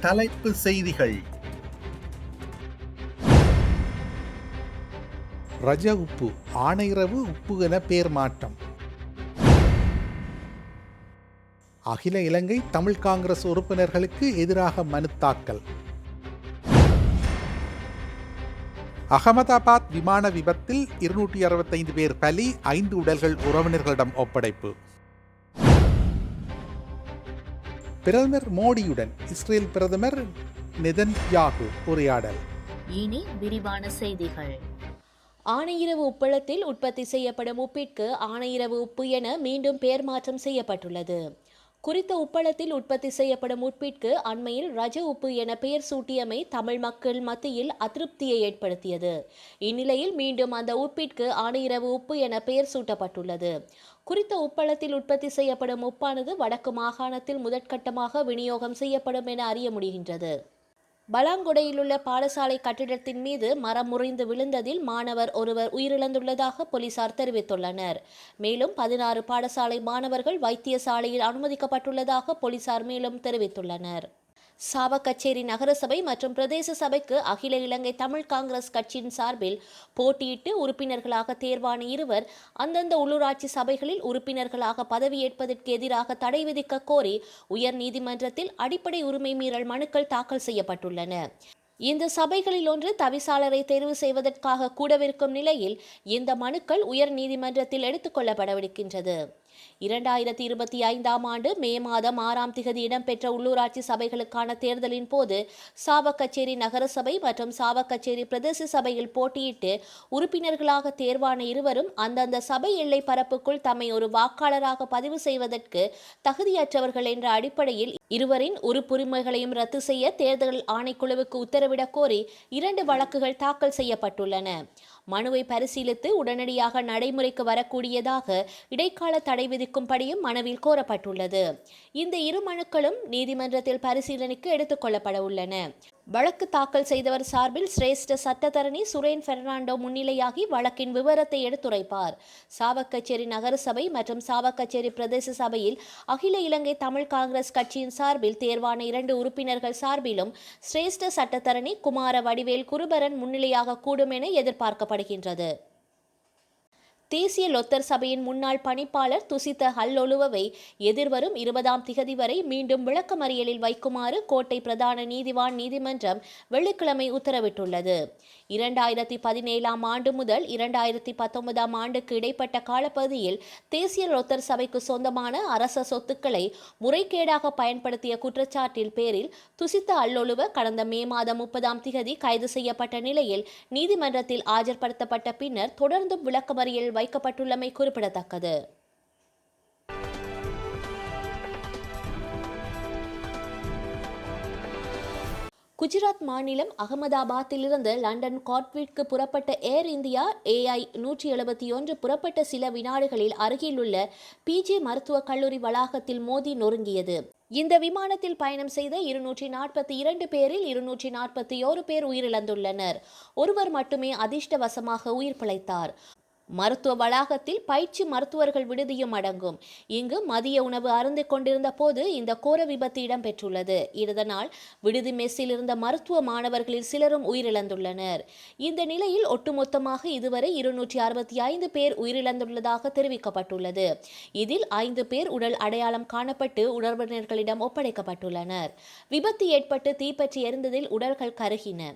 தலைப்பு செய்திகள். ரஜ உப்பு ஆணையரவு உப்பு என பெயர் மாற்றம். அகில இலங்கை தமிழ் காங்கிரஸ் உறுப்பினர்களுக்கு எதிராக மனு தாக்கல். அகமதாபாத் விமான விபத்தில் 265 பேர் பலி, 5 உடல்கள் உறவினர்களிடம் ஒப்படைப்பு. பிரதமர் மோடியுடன் இஸ்ரேல் பிரதமர் நெதன்யாகு உரையாடல். இனி விரிவான செய்திகள். ஆணையிரவு உப்பளத்தில் உற்பத்தி செய்யப்படும் உப்பிற்கு ஆணையிரவு உப்பு என மீண்டும் பெயர் மாற்றம் செய்யப்பட்டுள்ளது. குறித்த உப்பளத்தில் உற்பத்தி செய்யப்படும் உப்பிற்கு அண்மையில் ரஜ உப்பு என பெயர் சூட்டியமை தமிழ் மக்கள் மத்தியில் அதிருப்தியை ஏற்படுத்தியது. இந்நிலையில் மீண்டும் அந்த உப்பிற்கு ஆணையிரவு உப்பு என பெயர் சூட்டப்பட்டுள்ளது. குறித்த உப்பளத்தில் உற்பத்தி செய்யப்படும் உப்பானது வடக்கு மாகாணத்தில் முதற்கட்டமாக விநியோகம் செய்யப்படும் என அறிய முடிகின்றது. பலாங்குடையில் உள்ள பாடசாலை கட்டிடத்தின் மீது மரம் முறிந்து விழுந்ததில் மாணவர் ஒருவர் உயிரிழந்துள்ளதாக போலீசார் தெரிவித்துள்ளனர். மேலும் 16 பாடசாலை மாணவர்கள் வைத்தியசாலையில் அனுமதிக்கப்பட்டுள்ளதாக போலீசார் மேலும் தெரிவித்துள்ளனர். சாவகச்சேரி நகரசபை மற்றும் பிரதேச சபைக்கு அகில இலங்கை தமிழ் காங்கிரஸ் கட்சியின் சார்பில் போட்டியிட்டு உறுப்பினர்களாக தேர்வான இருவர் அந்தந்த உள்ளூராட்சி சபைகளில் உறுப்பினர்களாக பதவியேற்பதற்கு எதிராக தடை விதிக்க கோரி உயர் நீதிமன்றத்தில் அடிப்படை உரிமை மீறல் மனுக்கள் தாக்கல் செய்யப்பட்டுள்ளன. இந்த சபைகளில் ஒன்று தவிசாளரை தேர்வு செய்வதற்காக கூடவிருக்கும் நிலையில் இந்த மனுக்கள் உயர் நீதிமன்றத்தில் எடுத்துக் கொள்ளப்படவிருக்கின்றது. 2025 ஆண்டு மே மாதம் 6ஆம் திகதி இடம்பெற்ற உள்ளூராட்சி சபைகளுக்கான தேர்தலின் போது சாவகச்சேரி நகரசபை மற்றும் சாவகச்சேரி பிரதேச சபையில் போட்டியிட்டு உறுப்பினர்களாக தேர்வான இருவரும் அந்தந்த சபை எல்லை பரப்புக்குள் தம்மை ஒரு வாக்காளராக பதிவு செய்வதற்கு தகுதியற்றவர்கள் என்ற அடிப்படையில் இருவரின் உறுப்புரிமைகளையும் ரத்து செய்ய தேர்தல் ஆணைக்குழுவுக்கு உத்தரவிடக் கோரி 2 வழக்குகள் தாக்கல் செய்யப்பட்டுள்ளன. மனுவை பரிசீலித்து உடனடியாக நடைமுறைக்கு வரக்கூடியதாக இடைக்கால தடை விதிக்கும்படியும் மனுவில் கோரப்பட்டுள்ளது. இந்த 2 மனுக்களும் நீதிமன்றத்தில் பரிசீலனைக்கு எடுத்துக் கொள்ளப்பட உள்ளன. வழக்கு தாக்கல் செய்தவர் சார்பில் சிரேஷ்ட சட்டத்தரணி சுரேன் பெர்னாண்டோ முன்னிலையாகி வழக்கின் விவரத்தை எடுத்துரைப்பார். சாவகச்சேரி நகரசபை மற்றும் சாவகச்சேரி பிரதேச சபையில் அகில இலங்கை தமிழ் காங்கிரஸ் கட்சியின் சார்பில் தேர்வான 2 உறுப்பினர்கள் சார்பிலும் சிரேஷ்ட சட்டத்தரணி குமார வடிவேல் குருபரன் முன்னிலையாக கூடும் என எதிர்பார்க்கப்படுகின்றது. தேசிய லொத்தர் சபையின் முன்னாள் பணிப்பாளர் துசித்த ஹல்லொலுவை எதிர்வரும் 20ஆம் திகதி வரை மீண்டும் விளக்கமறியலில் வைக்குமாறு கோட்டை பிரதான நீதிவான் நீதிமன்றம் வெள்ளிக்கிழமை உத்தரவிட்டுள்ளது. 2017ஆம் ஆண்டு முதல் 2019ஆம் ஆண்டுக்கு இடைப்பட்ட காலப்பகுதியில் தேசிய லொத்தர் சபைக்கு சொந்தமான அரச சொத்துக்களை முறைகேடாக பயன்படுத்திய குற்றச்சாட்டில் பேரில் துசித்த ஹல்லொலுவ கடந்த மே மாதம் 30ஆம் திகதி கைது செய்யப்பட்ட நிலையில் நீதிமன்றத்தில் ஆஜர்படுத்தப்பட்ட பின்னர் தொடர்ந்தும் விளக்கமறியல் வைக்கப்பட்டுள்ளமை குறிப்பிடத்தக்கது. குஜராத் மாநிலம் அகமதாபாத்திலிருந்து லண்டன் காட்விற்கு புறப்பட்ட ஏர் இந்தியா AI 171 புறப்பட்ட சில வினாடிகளில் அருகிலுள்ள PG மருத்துவக் கல்லூரி வளாகத்தில் மோதி நொறுங்கியது. இந்த விமானத்தில் பயணம் செய்த 242 பேரில் 241 பேர் உயிரிழந்துள்ளனர். ஒருவர் மட்டுமே அதிர்ஷ்டவசமாக உயிர் பிழைத்தார். மருத்துவ வளாகத்தில் பயிற்சி மருத்துவர்கள் விடுதியும் அடங்கும். இங்கு மதிய உணவு அருந்திக் கொண்டிருந்த போது இந்த கோர விபத்து இடம்பெற்றுள்ளது. இதனால் விடுதி மெஸ்ஸில் இருந்த மருத்துவ மாணவர்களில் சிலரும் உயிரிழந்துள்ளனர். இந்த நிலையில் ஒட்டுமொத்தமாக இதுவரை 265 பேர் உயிரிழந்துள்ளதாக தெரிவிக்கப்பட்டுள்ளது. இதில் 5 பேர் உடல் அடையாளம் காணப்பட்டு உறவினர்களிடம் ஒப்படைக்கப்பட்டுள்ளனர். விபத்து ஏற்பட்டு தீப்பற்றி எரிந்ததில் உடல்கள் கருகின.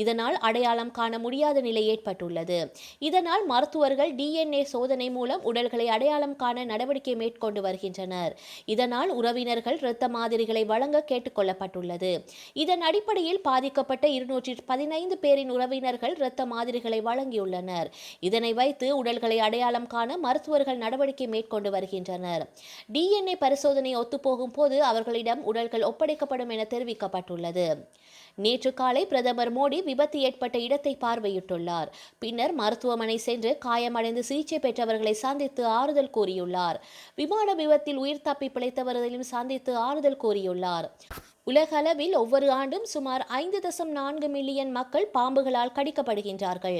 இதனால் அடையாளம் காண முடியாத நிலை ஏற்பட்டுள்ளது. இதனால் மருத்துவர்கள் DNA சோதனை மூலம் உடல்களை அடையாளம் காண நடவடிக்கை மேற்கொண்டு வருகின்றனர். இதனால் உறவினர்கள் இரத்த மாதிரிகளை வழங்க கேட்டுக் கொள்ளப்பட்டுள்ளது. இதன் அடிப்படையில் பாதிக்கப்பட்ட 215 பேரின் உறவினர்கள் இரத்த மாதிரிகளை வழங்கியுள்ளனர். இதனை வைத்து உடல்களை அடையாளம் காண மருத்துவர்கள் நடவடிக்கை மேற்கொண்டு வருகின்றனர். DNA பரிசோதனை ஒத்துப்போகும் போது அவர்களிடம் உடல்கள் ஒப்படைக்கப்படும் என தெரிவிக்கப்பட்டுள்ளது. நேற்று காலை பிரதமர் மோடி விபத்து ஏற்பட்ட இடத்தை பார்வையிட்டுள்ளார். பின்னர் மருத்துவமனை சென்று காயமடைந்து சிகிச்சை பெற்றவர்களை சந்தித்து ஆறுதல் கூறியுள்ளார். விமான விபத்தில் உயிர் தப்பி பிழைத்தவர்களையும் சந்தித்து ஆறுதல் கூறியுள்ளார். உலகளவில் ஒவ்வொரு ஆண்டும் சுமார் 5.4 மில்லியன் மக்கள் பாம்புகளால் கடிக்கப்படுகின்றார்கள்.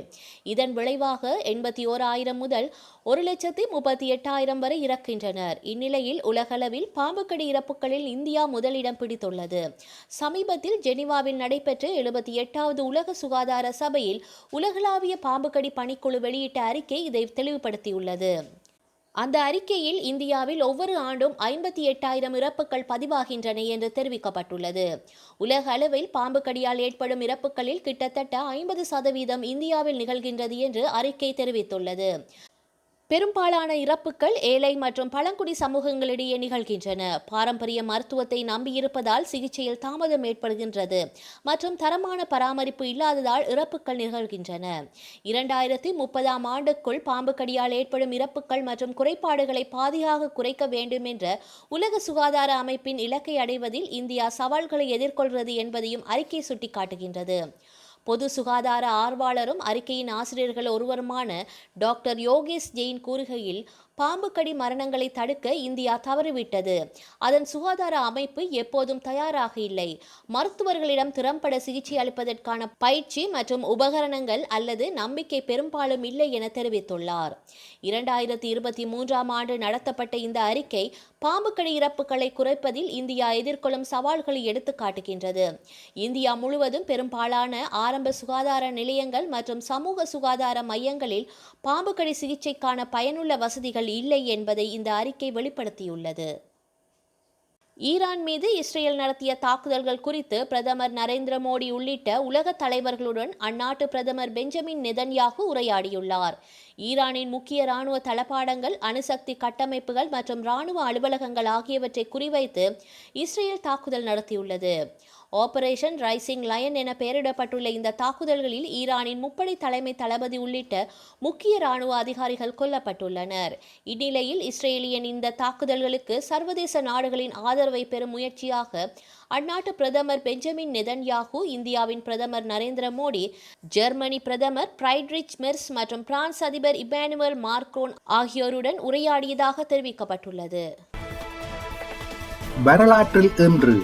இதன் விளைவாக 81,000 முதல் 1,38,000 வரை இறக்கின்றனர். இந்நிலையில் உலகளவில் பாம்புக்கடி இறப்புகளில் இந்தியா முதலிடம் பிடித்துள்ளது. சமீபத்தில் ஜெனீவாவில் நடைபெற்ற 78வது உலக சுகாதார சபையில் உலகளாவிய பாம்புக்கடி பணிக்குழு வெளியிட்ட அறிக்கை இதை தெளிவுபடுத்தியுள்ளது. அந்த அறிக்கையில் இந்தியாவில் ஒவ்வொரு ஆண்டும் 58,000 இறப்புகள் பதிவாகின்றன என்று தெரிவிக்கப்பட்டுள்ளது. உலக அளவில் பாம்பு கடியால் ஏற்படும் இறப்புகளில் கிட்டத்தட்ட 50% இந்தியாவில் நிகழ்கின்றது என்று அறிக்கை தெரிவித்துள்ளது. பெரும்பாலான இறப்புகள் ஏழை மற்றும் பழங்குடி சமூகங்களிடையே நிகழ்கின்றன. பாரம்பரிய மருத்துவத்தை நம்பியிருப்பதால் சிகிச்சையில் தாமதம் ஏற்படுகின்றது மற்றும் தரமான பராமரிப்பு இல்லாததால் இறப்புகள் நிகழ்கின்றன. 2030ஆம் ஆண்டுக்குள் பாம்பு கடியால் ஏற்படும் இறப்புகள் மற்றும் குறைபாடுகளை பாதியாக குறைக்க வேண்டும் என்ற உலக சுகாதார அமைப்பின் இலக்கை அடைவதில் இந்தியா சவால்களை எதிர்கொள்கிறது என்பதையும் அறிக்கை சுட்டிக்காட்டுகின்றது. பொது சுகாதார ஆர்வலரும் அறிக்கையின் ஆசிரியர்கள் ஒருவருமான டாக்டர் யோகேஷ் ஜெயின் கூறுகையில், பாம்பு கடி மரணங்களை தடுக்க இந்தியா தவறிவிட்டது. அதன் சுகாதார அமைப்பு எப்போதும் தயாராக இல்லை. மருத்துவர்களிடம் திறம்பட சிகிச்சை அளிப்பதற்கான பயிற்சி மற்றும் உபகரணங்கள் அல்லது நம்பிக்கை பெரும்பாலும் இல்லை என தெரிவித்துள்ளார். 2023ஆம் ஆண்டு நடத்தப்பட்ட இந்த அறிக்கை பாம்பு கடி இறப்புகளை குறைப்பதில் இந்தியா எதிர்கொள்ளும் சவால்களை எடுத்து காட்டுகின்றது. இந்தியா முழுவதும் பெரும்பாலான ஆரம்ப சுகாதார நிலையங்கள் மற்றும் சமூக சுகாதார மையங்களில் பாம்பு கடி சிகிச்சைக்கான பயனுள்ள வசதிகள் இல்லை என்பதை இந்த அறிக்கை வெளிப்படுத்தியுள்ளது. ஈரான் மீது இஸ்ரேல் நடத்திய தாக்குதல்கள் குறித்து பிரதமர் நரேந்திர மோடி உள்ளிட்ட உலக தலைவர்களுடன் அந்நாட்டு பிரதமர் பெஞ்சமின் நெதன்யாகு உரையாடியுள்ளார். ஈரானின் முக்கிய இராணுவ தளபாடங்கள், அணுசக்தி கட்டமைப்புகள் மற்றும் இராணுவ அலுவலகங்கள் ஆகியவற்றை குறிவைத்து இஸ்ரேல் தாக்குதல் நடத்தியுள்ளது. ஆபரேஷன் ரைசிங் லயன் என பெயரிடப்பட்டுள்ள இந்த தாக்குதல்களில் ஈரானின் முப்படை தலைமை தளபதி உள்ளிட்ட முக்கிய இராணுவ அதிகாரிகள் கொல்லப்பட்டுள்ளனர். இந்நிலையில் இஸ்ரேலியன் இந்த தாக்குதல்களுக்கு சர்வதேச நாடுகளின் ஆதரவை பெறும் முயற்சியாக அந்நாட்டு பிரதமர் பெஞ்சமின் நெதன்யாகு, இந்தியாவின் பிரதமர் நரேந்திர மோடி, ஜெர்மனி பிரதமர் ஃப்ரைட்ரிச் மெர்ஸ் மற்றும் பிரான்ஸ் அதிபர் இமானுவேல் மாக்ரோன் ஆகியோருடன் உரையாடியதாக தெரிவிக்கப்பட்டுள்ளது. வரலாற்றில் இன்று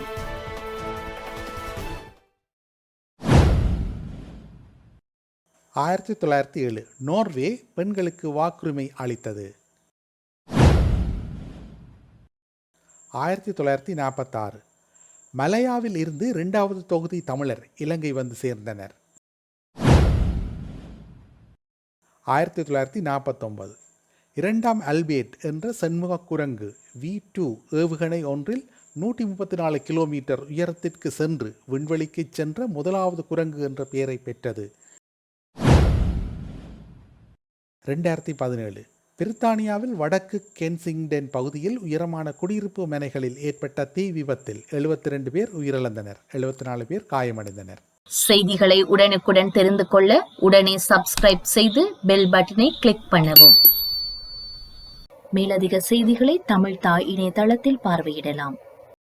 1907 நோர்வே பெண்களுக்கு வாக்குரிமை அளித்தது. 1946 மலையாவில் இருந்து 2வது தொகுதி தமிழர் இலங்கை வந்து சேர்ந்தனர். 1949 2ஆம் அல்பேட் என்ற செண்முக குரங்கு V2 ஏவுகணை ஒன்றில் 134 கிலோமீட்டர் உயரத்திற்கு சென்று விண்வெளிக்கு சென்ற முதலாவது குரங்கு என்ற பெயரை பெற்றது. 2017 பிரித்தானியாவில் வடக்கு கென்சிங்டன் பகுதியில் உயரமான குடியிருப்பு மனைகளில் ஏற்பட்ட தீ விபத்தில் 72 பேர் உயிரிழந்தனர், 74 பேர் காயமடைந்தனர். செய்திகளை உடனுக்குடன் தெரிந்து கொள்ள உடனே சப்ஸ்கிரைப் செய்து பெல் பட்டனை கிளிக் பண்ணவும். மேலதிக செய்திகளை தமிழ் தாய் இணையதளத்தில் பார்வையிடலாம்.